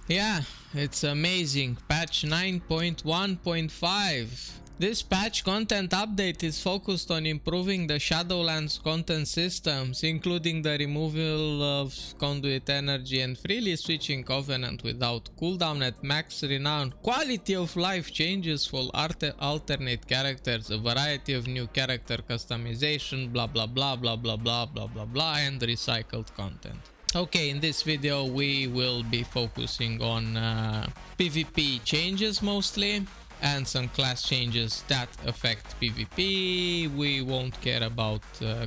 Yeah, it's amazing. Patch 9.1.5. This patch content update is focused on improving the Shadowlands content systems, including the removal of conduit energy and freely switching Covenant without cooldown at max renown, quality of life changes for alternate characters, a variety of new character customization, blah blah blah blah blah blah blah blah blah, and recycled content. Okay, in this video we will be focusing on PvP changes mostly, and some class changes that affect PvP. We won't care about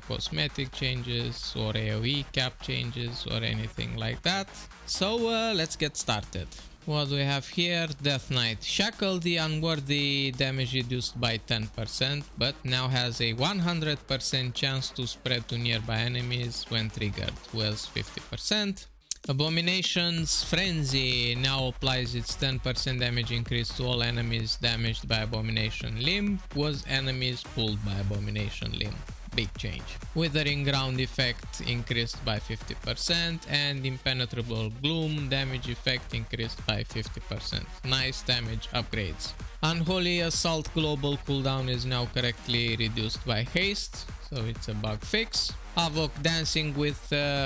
cosmetic changes or AoE cap changes or anything like that. So let's get started. What do we have here? Death Knight. Shackle, the unworthy, damage reduced by 10%, but now has a 100% chance to spread to nearby enemies when triggered, was 50%. Abomination's Frenzy now applies its 10% damage increase to all enemies damaged by Abomination Limb, was enemies pulled by Abomination Limb. Big change. Withering Ground effect increased by 50% and Impenetrable Gloom damage effect increased by 50%. Nice damage upgrades. Unholy Assault global cooldown is now correctly reduced by haste, so it's a bug fix. Havoc Dancing with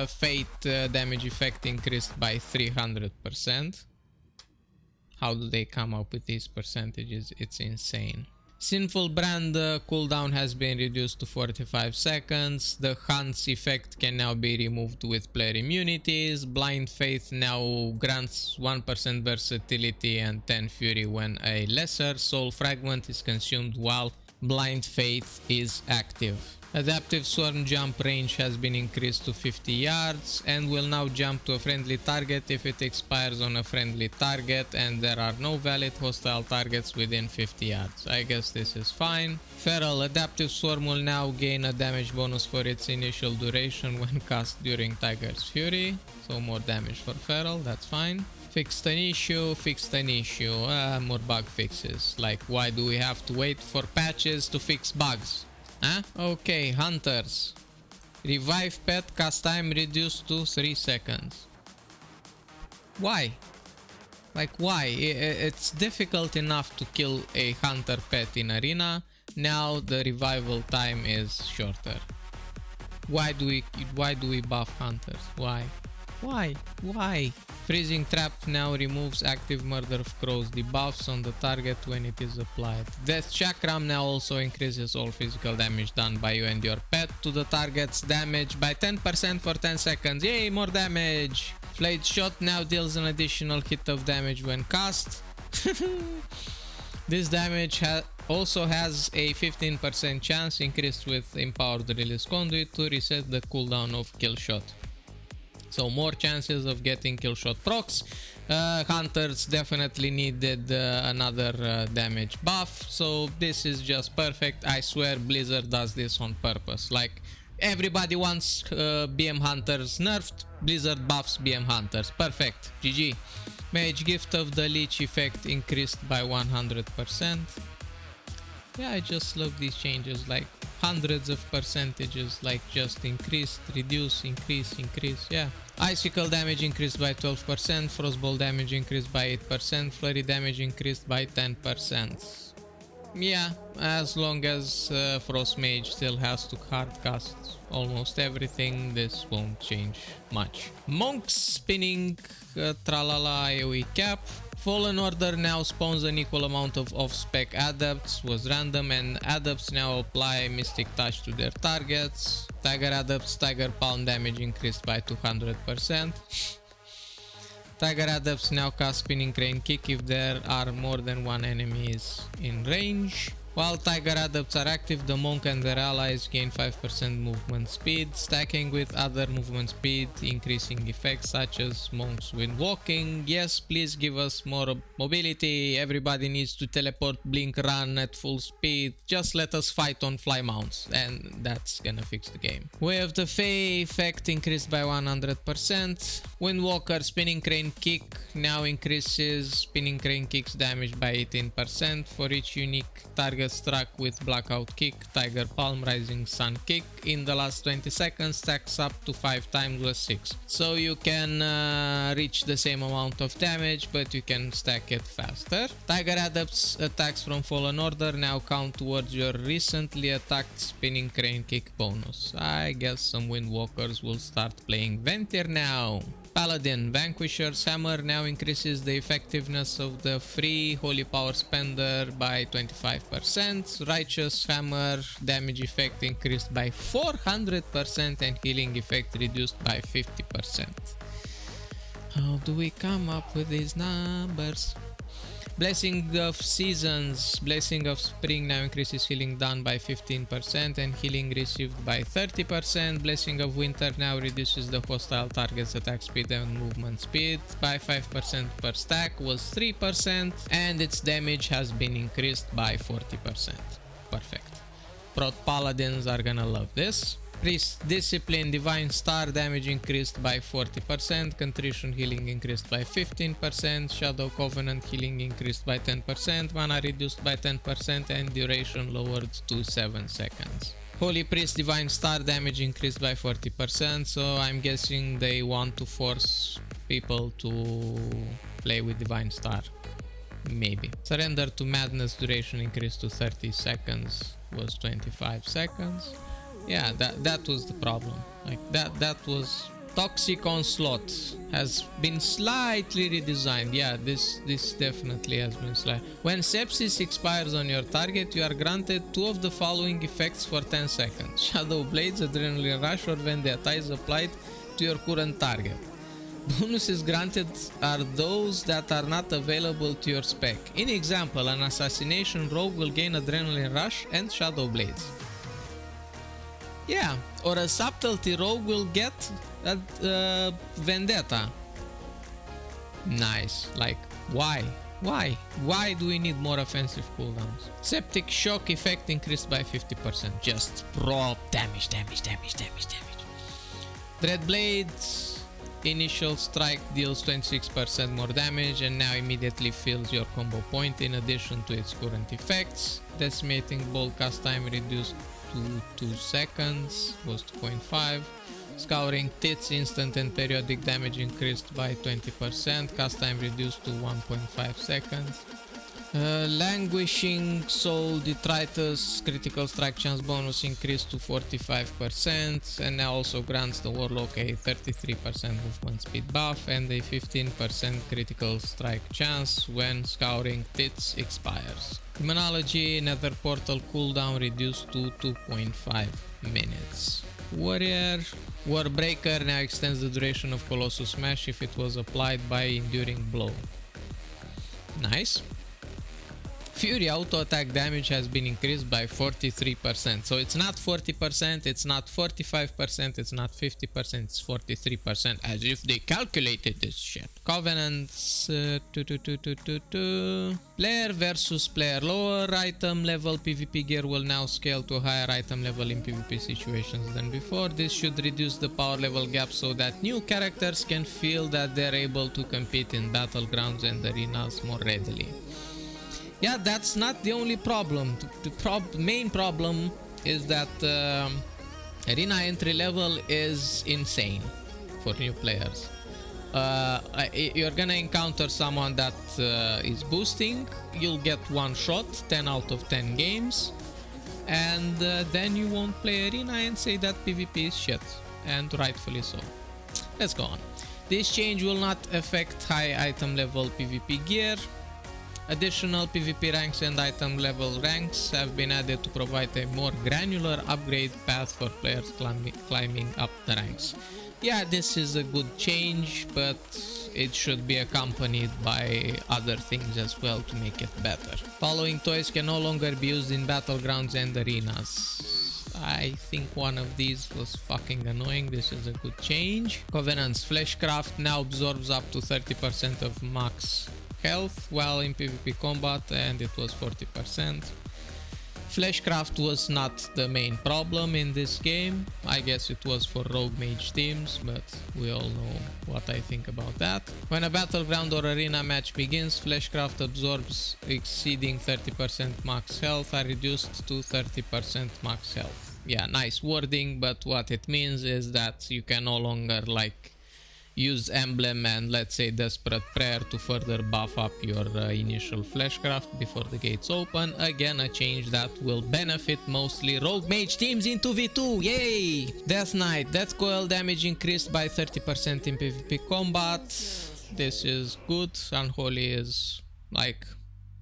Fate damage effect increased by 300%. How do they come up with these percentages? It's insane. Sinful Brand cooldown has been reduced to 45 seconds. The Hunt's effect can now be removed with player immunities. Blind Faith now grants 1% versatility and 10 fury when a lesser soul fragment is consumed while Blind Faith is active. Adaptive Swarm jump range has been increased to 50 yards and will now jump to a friendly target if it expires on a friendly target and there are no valid hostile targets within 50 yards. I guess this is fine. Feral. Adaptive Swarm will now gain a damage bonus for its initial duration when cast during Tiger's Fury. So more damage for Feral, that's fine. Fixed an issue, more bug fixes. Like, why do we have to wait for patches to fix bugs? Huh? Okay, Hunters. Revive pet cast time reduced to 3 seconds. Why? Like, why? It's difficult enough to kill a hunter pet in arena. Now the revival time is shorter. Why do we buff hunters? Why? Freezing Trap now removes active Murder of Crows debuffs on the target when it is applied. Death Chakram now also increases all physical damage done by you and your pet to the target's damage by 10% for 10 seconds. Yay, more damage! Flayed Shot now deals an additional hit of damage when cast. This damage also has a 15% chance increased with Empowered Release Conduit to reset the cooldown of Kill Shot. So more chances of getting kill shot procs. Hunters definitely needed another damage buff, so this is just perfect. I swear Blizzard does this on purpose. Like, everybody wants BM Hunters nerfed, Blizzard buffs BM Hunters. Perfect. GG. Mage Gift of the Leech effect increased by 100%. Yeah, I just love these changes, like hundreds of percentages, like just increased, reduce, increase, yeah. Icicle damage increased by 12%, Frostball damage increased by 8%, Flurry damage increased by 10%. Yeah, as long as Frost Mage still has to hardcast almost everything, this won't change much. Monks spinning tralala AoE cap. Fallen Order now spawns an equal amount of off-spec adepts, was random, and adepts now apply Mystic Touch to their targets. Tiger adepts, Tiger Palm damage increased by 200%. Tiger adepts now cast Spinning Crane Kick if there are more than one enemies in range. While Tiger adepts are active, the monk and their allies gain 5% movement speed, stacking with other movement speed increasing effects such as monks wind walking. Yes, please give us more mobility. Everybody needs to teleport, blink, run at full speed. Just let us fight on fly mounts and that's gonna fix the game. Way of the Fae effect increased by 100%. Windwalker Spinning Crane Kick now increases Spinning Crane Kick's damage by 18% for each unique target target struck with Blackout Kick, Tiger Palm, Rising Sun Kick in the last 20 seconds stacks up to 5 times with 6. So you can reach the same amount of damage, but you can stack it faster. Tiger Adept's attacks from Fallen Order now count towards your recently attacked Spinning Crane Kick bonus. I guess some Windwalkers will start playing Ventir now. Paladin, Vanquisher's Hammer now increases the effectiveness of the free Holy Power Spender by 25%. Righteous Hammer damage effect increased by 400% and healing effect reduced by 50%. How do we come up with these numbers? Blessing of Seasons, Blessing of Spring now increases healing done by 15% and healing received by 30%. Blessing of Winter now reduces the hostile target's attack speed and movement speed by 5% per stack, was 3%, and its damage has been increased by 40%. Perfect. Prot Paladins are gonna love this. Priest Discipline, Divine Star damage increased by 40%, Contrition healing increased by 15%, Shadow Covenant healing increased by 10%, mana reduced by 10% and duration lowered to 7 seconds. Holy Priest Divine Star damage increased by 40%, so I'm guessing they want to force people to play with Divine Star. Maybe. Surrender to Madness duration increased to 30 seconds, was 25 seconds. Yeah, that was the problem. Like that was Toxic Onslaught has been slightly redesigned. Yeah, this definitely has been slightly. When Sepsis expires on your target, you are granted 2 of the following effects for 10 seconds. Shadow Blades, Adrenaline Rush, or Vendetta is applied to your current target. Bonuses granted are those that are not available to your spec. In example, an Assassination Rogue will gain Adrenaline Rush and Shadow Blades. Yeah, or a Subtlety Rogue will get a Vendetta. Nice. Like, why? Why? Why do we need more offensive cooldowns? Septic Shock effect increased by 50%. Just raw damage. Dreadblades initial strike deals 26% more damage and now immediately fills your combo point in addition to its current effects. Decimating Bolt cast time reduced to 2 seconds, was 2.5. Scouring Tits instant and periodic damage increased by 20%, cast time reduced to 1.5 seconds. Languishing Soul Detritus critical strike chance bonus increased to 45% and now also grants the Warlock a 33% movement speed buff and a 15% critical strike chance when Scouring Tits expires. Demonology Nether Portal cooldown reduced to 2.5 minutes. Warrior Warbreaker now extends the duration of Colossus Smash if it was applied by Enduring Blow. Nice. Fury auto attack damage has been increased by 43%. So it's not 40%, it's not 45%, it's not 50%, it's 43%, as if they calculated this shit. Covenants, player versus player. Lower item level PvP gear will now scale to a higher item level in PvP situations than before. This should reduce the power level gap so that new characters can feel that they're able to compete in battlegrounds and arenas more readily. Yeah, that's not the only problem. The main problem is that arena entry level is insane for new players. You're gonna encounter someone that is boosting, you'll get one shot, 10 out of 10 games, and then you won't play arena and say that PvP is shit, and rightfully so. Let's go on. This change will not affect high item level PvP gear. Additional PvP ranks and item level ranks have been added to provide a more granular upgrade path for players climbing up the ranks. Yeah, this is a good change, but it should be accompanied by other things as well to make it better. Following toys can no longer be used in battlegrounds and arenas. I think one of these was fucking annoying. This is a good change. Covenant's Fleshcraft now absorbs up to 30% of max health while in PvP combat, and it was 40%. Fleshcraft was not the main problem in this game. I guess it was for rogue mage teams, but we all know what I think about that. When a battleground or arena match begins, Fleshcraft absorbs exceeding 30% max health are reduced to 30% max health. Yeah, nice wording, but what it means is that you can no longer like use emblem and let's say desperate prayer to further buff up your initial fleshcraft before the gates open. Again, a change that will benefit mostly rogue mage teams in 2v2. Yay! Death Knight, death coil damage increased by 30% in PvP combat. This is good. Unholy is like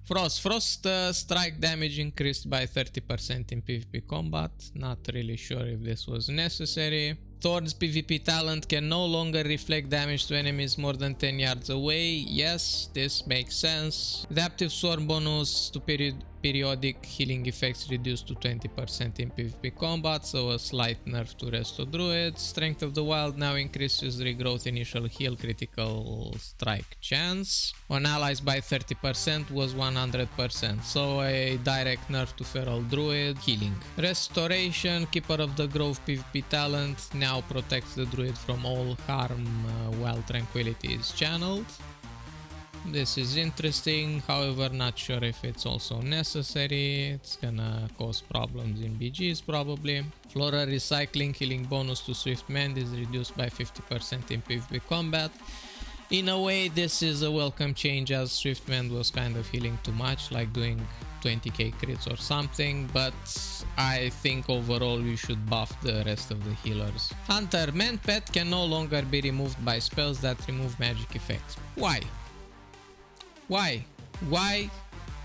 Frost strike damage increased by 30% in PvP combat. Not really sure if this was necessary. Thorn's PvP talent can no longer reflect damage to enemies more than 10 yards away. Yes, this makes sense. Adaptive Swarm bonus to periodic healing effects reduced to 20% in PvP combat, so a slight nerf to Resto Druid. Strength of the Wild now increases regrowth initial heal critical strike chance. On allies by 30% was 100%, so a direct nerf to Feral Druid. Healing. Restoration, Keeper of the Grove PvP talent now protects the druid from all harm while tranquility is channeled. This is interesting, however not sure if it's also necessary. It's gonna cause problems in BGs probably. Flora recycling healing bonus to Swift Mend is reduced by 50% in PvP combat. In a way this is a welcome change, as Swift Mend was kind of healing too much, like doing 20k crits or something, but I think overall we should buff the rest of the healers. Hunter, Mend Pet can no longer be removed by spells that remove magic effects. Why? Why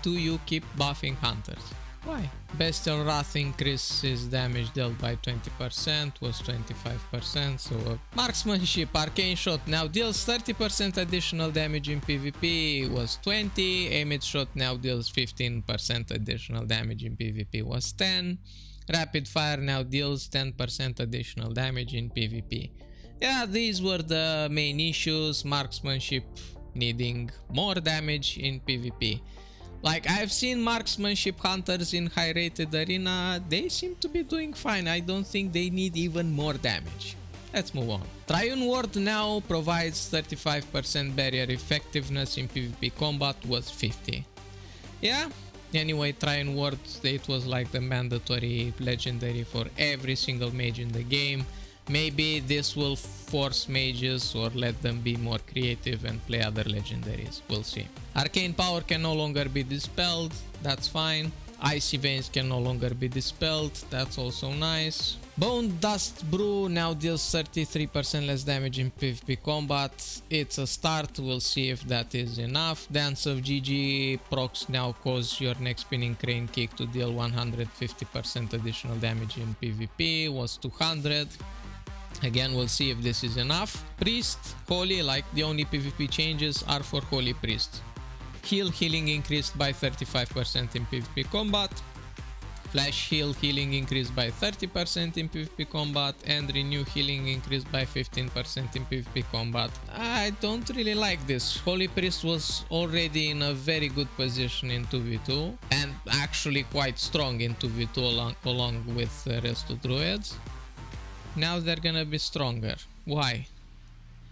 do you keep buffing hunters? Why? Bestial Wrath increases damage dealt by 20%, was 25%, so Marksmanship, Arcane Shot now deals 30% additional damage in PvP, was 20, Aimed Shot now deals 15% additional damage in PvP, was 10, Rapid Fire now deals 10% additional damage in PvP. Yeah, these were the main issues. Marksmanship needing more damage in PvP. Like, I've seen marksmanship hunters in high rated arena, they seem to be doing fine. I don't think they need even more damage. Let's move on. Triune Ward now provides 35% barrier effectiveness in PvP combat, was 50. Yeah, anyway, Triune Ward, it was like the mandatory legendary for every single mage in the game. Maybe this will force mages or let them be more creative and play other legendaries. We'll see. Arcane Power can no longer be dispelled. That's fine. Icy Veins can no longer be dispelled. That's also nice. Bone Dust Brew now deals 33% less damage in PvP combat. It's a start. We'll see if that is enough. Dance of GG procs now cause your next spinning crane kick to deal 150% additional damage in PvP. Was 200. Again, we'll see if this is enough. Priest, Holy, like the only PvP changes are for Holy Priest. Healing increased by 35% in PvP combat. Flash healing increased by 30% in PvP combat, and renew healing increased by 15% in PvP combat. I don't really like this. Holy Priest was already in a very good position in 2v2 and actually quite strong in 2v2 along with the rest of druids. Now they're gonna be stronger. Why?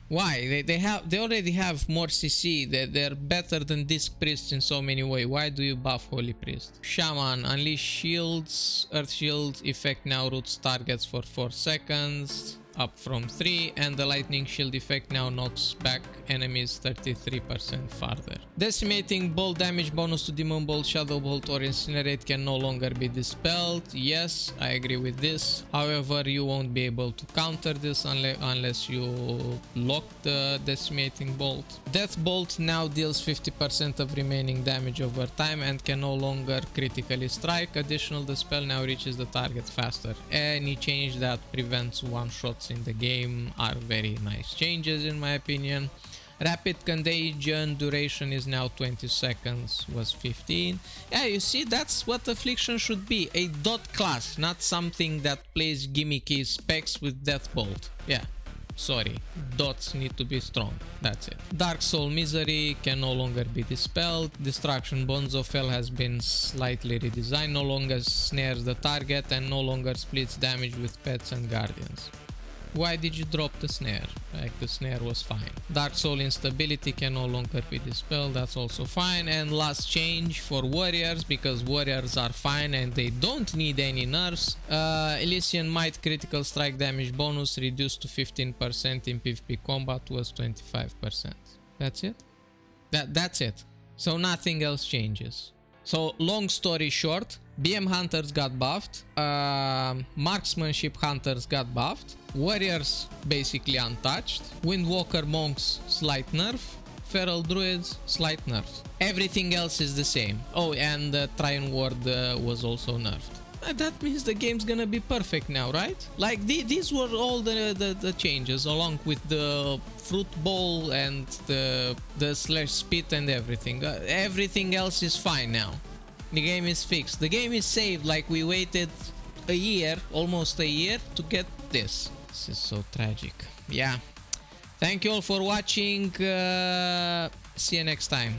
They already have more CC. They're better than Disc Priest in so many ways. Why do you buff Holy Priest? Shaman, unleash shields. Earth shield effect now roots targets for 4 seconds, up from 3, and the lightning shield effect now knocks back enemies 33% farther. Decimating bolt damage bonus to Demon Bolt, Shadow Bolt or Incinerate can no longer be dispelled. Yes, I agree with this. However, you won't be able to counter this unless you lock the Decimating Bolt. Death Bolt now deals 50% of remaining damage over time and can no longer critically strike. Additional, the spell now reaches the target faster. Any change that prevents one-shots in the game are very nice changes in my opinion. Rapid Contagion duration is now 20 seconds, was 15. Yeah, you see, that's what Affliction should be, a dot class, not something that plays gimmicky specs with Death Bolt. Yeah, Sorry, dots need to be strong. That's it. Dark Soul Misery can no longer be dispelled. Destruction Bonds of Hell has been slightly redesigned. No longer snares the target and no longer splits damage with pets and guardians. Why did you drop the snare? Like, the snare was fine. Dark Soul Instability can no longer be dispelled. That's also fine. And last change for warriors, because warriors are fine and they don't need any nerfs. Elysian Might critical strike damage bonus reduced to 15%. In PvP combat was 25%. That's it? That's it. So nothing else changes. So long story short, BM Hunters got buffed, Marksmanship Hunters got buffed, Warriors basically untouched, Windwalker Monks slight nerf, Feral Druids slight nerf. Everything else is the same. Oh, and Trine Ward was also nerfed. That means the game's gonna be perfect now, right? Like, these were all the changes, along with the Fruit Bowl and the slash spit and everything. Everything else is fine now. The game is fixed. The game is saved. Like, we waited a year, almost a year, to get this. This is so tragic. Yeah. Thank you all for watching. See you next time.